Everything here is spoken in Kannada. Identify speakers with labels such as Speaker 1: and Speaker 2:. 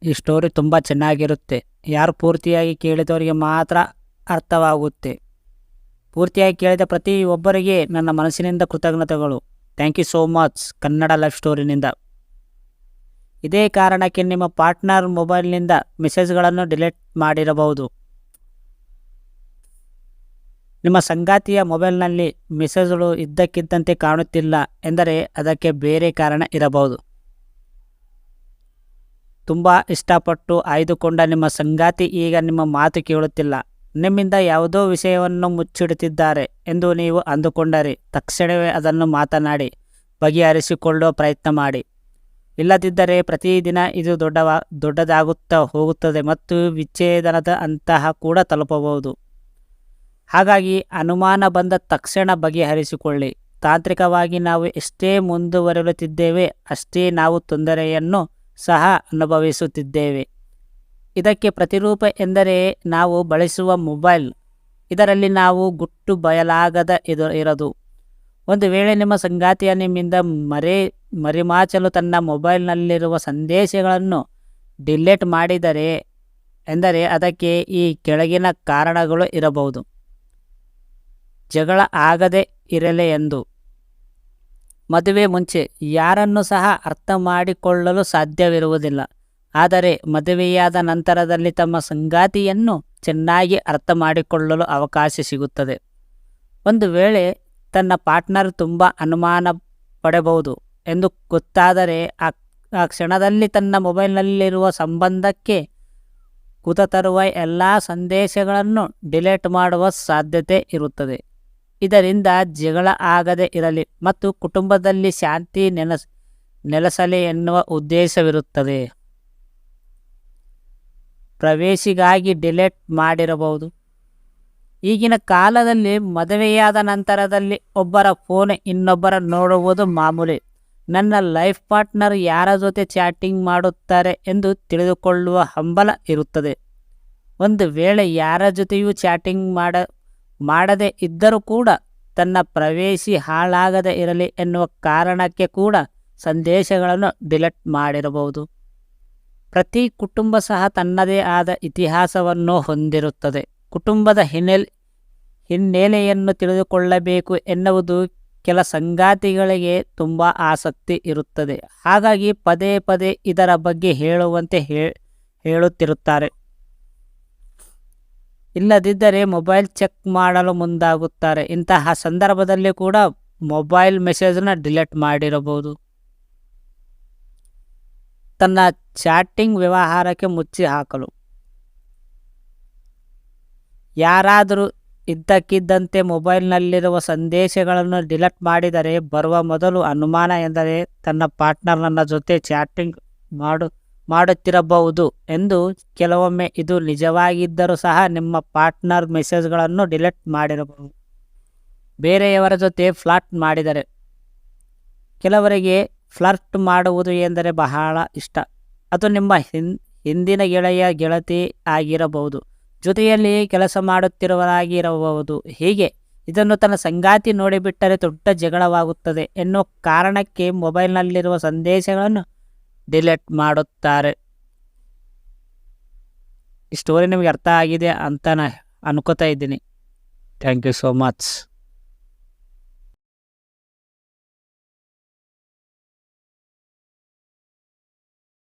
Speaker 1: ಈ ಸ್ಟೋರಿ ತುಂಬ ಚೆನ್ನಾಗಿರುತ್ತೆ. ಯಾರು ಪೂರ್ತಿಯಾಗಿ ಕೇಳಿದವರಿಗೆ ಮಾತ್ರ ಅರ್ಥವಾಗುತ್ತೆ. ಪೂರ್ತಿಯಾಗಿ ಕೇಳಿದ ಪ್ರತಿಯೊಬ್ಬರಿಗೆ ನನ್ನ ಮನಸ್ಸಿನಿಂದ ಕೃತಜ್ಞತೆಗಳು. Thank you so much Kannada life ಸ್ಟೋರಿನಿಂದ. ಇದೇ ಕಾರಣಕ್ಕೆ ನಿಮ್ಮ ಪಾರ್ಟ್ನರ್ ಮೊಬೈಲ್ನಿಂದ ಮೆಸೇಜ್ಗಳನ್ನು ಡಿಲೀಟ್ ಮಾಡಿರಬಹುದು. ನಿಮ್ಮ ಸಂಗಾತಿಯ ಮೊಬೈಲ್ನಲ್ಲಿ ಮೆಸೇಜ್ಗಳು ಇದ್ದಕ್ಕಿದ್ದಂತೆ ಕಾಣುತ್ತಿಲ್ಲ ಎಂದರೆ ಅದಕ್ಕೆ ಬೇರೆ ಕಾರಣ ಇರಬಹುದು. ತುಂಬ ಇಷ್ಟಪಟ್ಟು ಆಯ್ದುಕೊಂಡ ನಿಮ್ಮ ಸಂಗಾತಿ ಈಗ ನಿಮ್ಮ ಮಾತು ಕೇಳುತ್ತಿಲ್ಲ, ನಿಮ್ಮಿಂದ ಯಾವುದೋ ವಿಷಯವನ್ನು ಮುಚ್ಚಿಡುತ್ತಿದ್ದಾರೆ ಎಂದು ನೀವು ಅಂದುಕೊಂಡರೆ ತಕ್ಷಣವೇ ಅದನ್ನು ಮಾತನಾಡಿ ಬಗೆಹರಿಸಿಕೊಳ್ಳುವ ಪ್ರಯತ್ನ ಮಾಡಿ. ಇಲ್ಲದಿದ್ದರೆ ಪ್ರತಿದಿನ ಇದು ದೊಡ್ಡದಾಗುತ್ತಾ ಹೋಗುತ್ತದೆ ಮತ್ತು ವಿಚ್ಛೇದನದ ಅಂತಹ ಕೂಡ ತಲುಪಬಹುದು. ಹಾಗಾಗಿ ಅನುಮಾನ ಬಂದ ತಕ್ಷಣ ಬಗೆಹರಿಸಿಕೊಳ್ಳಿ. ತಾಂತ್ರಿಕವಾಗಿ ನಾವು ಎಷ್ಟೇ ಮುಂದುವರಿಯುತ್ತಿದ್ದೇವೆ ಅಷ್ಟೇ ನಾವು ತೊಂದರೆಯನ್ನು ಸಹ ಅನುಭವಿಸುತ್ತಿದ್ದೇವೆ. ಇದಕ್ಕೆ ಪ್ರತಿರೂಪ ಎಂದರೆ ನಾವು ಬಳಸುವ ಮೊಬೈಲ್. ಇದರಲ್ಲಿ ನಾವು ಗುಟ್ಟು ಬಯಲಾಗದ ಇರೋದು. ಒಂದು ವೇಳೆ ನಿಮ್ಮ ಸಂಗಾತಿಯ ನಿಮ್ಮಿಂದ ಮರಿಮಾಚಲು ತನ್ನ ಮೊಬೈಲ್ನಲ್ಲಿರುವ ಸಂದೇಶಗಳನ್ನು ಡಿಲೀಟ್ ಮಾಡಿದರೆ ಎಂದರೆ ಅದಕ್ಕೆ ಈ ಕೆಳಗಿನ ಕಾರಣಗಳು ಇರಬಹುದು. ಜಗಳ ಆಗದೆ ಇರಲಿ ಎಂದು. ಮದುವೆ ಮುಂಚೆ ಯಾರನ್ನು ಸಹ ಅರ್ಥ ಮಾಡಿಕೊಳ್ಳಲು ಸಾಧ್ಯವಿರುವುದಿಲ್ಲ. ಆದರೆ ಮದುವೆಯಾದ ನಂತರದಲ್ಲಿ ತಮ್ಮ ಸಂಗಾತಿಯನ್ನು ಚೆನ್ನಾಗಿ ಅರ್ಥ ಮಾಡಿಕೊಳ್ಳಲು ಅವಕಾಶ ಸಿಗುತ್ತದೆ. ಒಂದು ವೇಳೆ ತನ್ನ ಪಾರ್ಟ್ನರ್ ತುಂಬ ಅನುಮಾನ ಪಡಬಹುದು ಎಂದು ಗೊತ್ತಾದರೆ ಆ ಕ್ಷಣದಲ್ಲಿ ತನ್ನ ಮೊಬೈಲ್ನಲ್ಲಿರುವ ಸಂಬಂಧಕ್ಕೆ ಕುತ ತರುವ ಎಲ್ಲ ಸಂದೇಶಗಳನ್ನು ಡಿಲೀಟ್ ಮಾಡುವ ಸಾಧ್ಯತೆ ಇರುತ್ತದೆ. ಇದರಿಂದ ಜಗಳ ಆಗದೆ ಇರಲಿ ಮತ್ತು ಕುಟುಂಬದಲ್ಲಿ ಶಾಂತಿ ನೆಲೆಸಲಿ ಎನ್ನುವ ಉದ್ದೇಶವಿರುತ್ತದೆ. ಪ್ರವೇಶಿಗಾಗಿ ಡಿಲೀಟ್ ಮಾಡಿರಬಹುದು. ಈಗಿನ ಕಾಲದಲ್ಲಿ ಮದುವೆಯಾದ ನಂತರದಲ್ಲಿ ಒಬ್ಬರ ಫೋನ್ ಇನ್ನೊಬ್ಬರ ನೋಡುವುದು ಮಾಮೂಲಿ. ನನ್ನ ಲೈಫ್ ಪಾರ್ಟ್ನರ್ ಯಾರ ಜೊತೆ ಚಾಟಿಂಗ್ ಮಾಡುತ್ತಾರೆ ಎಂದು ತಿಳಿದುಕೊಳ್ಳುವ ಹಂಬಲ ಇರುತ್ತದೆ. ಒಂದು ವೇಳೆ ಯಾರ ಜೊತೆಯೂ ಚಾಟಿಂಗ್ ಮಾಡದೇ ಇದ್ದರೂ ಕೂಡ ತನ್ನ ಪ್ರವೇಶಿ ಹಾಳಾಗದೆ ಇರಲಿ ಎನ್ನುವ ಕಾರಣಕ್ಕೆ ಕೂಡ ಸಂದೇಶಗಳನ್ನು ಡಿಲೀಟ್ ಮಾಡಿರಬಹುದು. ಪ್ರತಿ ಕುಟುಂಬ ಸಹ ತನ್ನದೇ ಆದ ಇತಿಹಾಸವನ್ನು ಹೊಂದಿರುತ್ತದೆ. ಕುಟುಂಬದ ಹಿನ್ನೆಲೆಯನ್ನು ತಿಳಿದುಕೊಳ್ಳಬೇಕು ಎನ್ನುವುದು ಕೆಲ ಸಂಗಾತಿಗಳಿಗೆ ತುಂಬ ಆಸಕ್ತಿ ಇರುತ್ತದೆ. ಹಾಗಾಗಿ ಪದೇ ಪದೇ ಇದರ ಬಗ್ಗೆ ಹೇಳುವಂತೆ ಹೇಳುತ್ತಿರುತ್ತಾರೆ. ಇಲ್ಲದಿದ್ದರೆ ಮೊಬೈಲ್ ಚೆಕ್ ಮಾಡಲು ಮುಂದಾಗುತ್ತಾರೆ. ಇಂತಹ ಸಂದರ್ಭದಲ್ಲಿ ಕೂಡ ಮೊಬೈಲ್ ಮೆಸೇಜ್ನ ಡಿಲೀಟ್ ಮಾಡಿರಬಹುದು. ತನ್ನ ಚಾಟಿಂಗ್ ವ್ಯವಹಾರಕ್ಕೆ ಮುಚ್ಚಿ ಹಾಕಲು. ಯಾರಾದರೂ ಇದ್ದಕ್ಕಿದ್ದಂತೆ ಮೊಬೈಲ್ನಲ್ಲಿರುವ ಸಂದೇಶಗಳನ್ನು ಡಿಲೀಟ್ ಮಾಡಿದರೆ ಬರುವ ಮೊದಲು ಅನುಮಾನ ಎಂದರೆ ತನ್ನ ಪಾರ್ಟ್ನರ್ ನನ್ನ ಜೊತೆ ಚಾಟಿಂಗ್ ಮಾಡುತ್ತಿರಬಹುದು ಎಂದು. ಕೆಲವೊಮ್ಮೆ ಇದು ನಿಜವಾಗಿದ್ದರೂ ಸಹ ನಿಮ್ಮ ಪಾರ್ಟ್ನರ್ ಮೆಸೇಜ್ಗಳನ್ನು ಡಿಲೀಟ್ ಮಾಡಿರಬಹುದು. ಬೇರೆಯವರ ಜೊತೆ ಫ್ಲರ್ಟ್ ಮಾಡಿದರೆ. ಕೆಲವರಿಗೆ ಫ್ಲರ್ಟ್ ಮಾಡುವುದು ಎಂದರೆ ಬಹಳ ಇಷ್ಟ. ಅದು ನಿಮ್ಮ ಹಿಂದಿನ ಗೆಳತಿ ಆಗಿರಬಹುದು, ಜೊತೆಯಲ್ಲಿ ಕೆಲಸ ಮಾಡುತ್ತಿರುವವರಾಗಿರಬಹುದು. ಹೀಗೆ ಇದನ್ನು ತನ್ನ ಸಂಗಾತಿ ನೋಡಿಬಿಟ್ಟರೆ ದೊಡ್ಡ ಜಗಳವಾಗುತ್ತದೆ ಎನ್ನುವ ಕಾರಣಕ್ಕೆ ಮೊಬೈಲ್ನಲ್ಲಿರುವ ಸಂದೇಶಗಳನ್ನು ಡಿಲೀಟ್ ಮಾಡುತ್ತಾರೆ. ಈ ಸ್ಟೋರಿ ನಿಮಗೆ ಅರ್ಥ ಆಗಿದೆ ಅಂತ ನಾನು ಅನ್ಕೋತಾ ಇದ್ದೀನಿ. Thank you so much.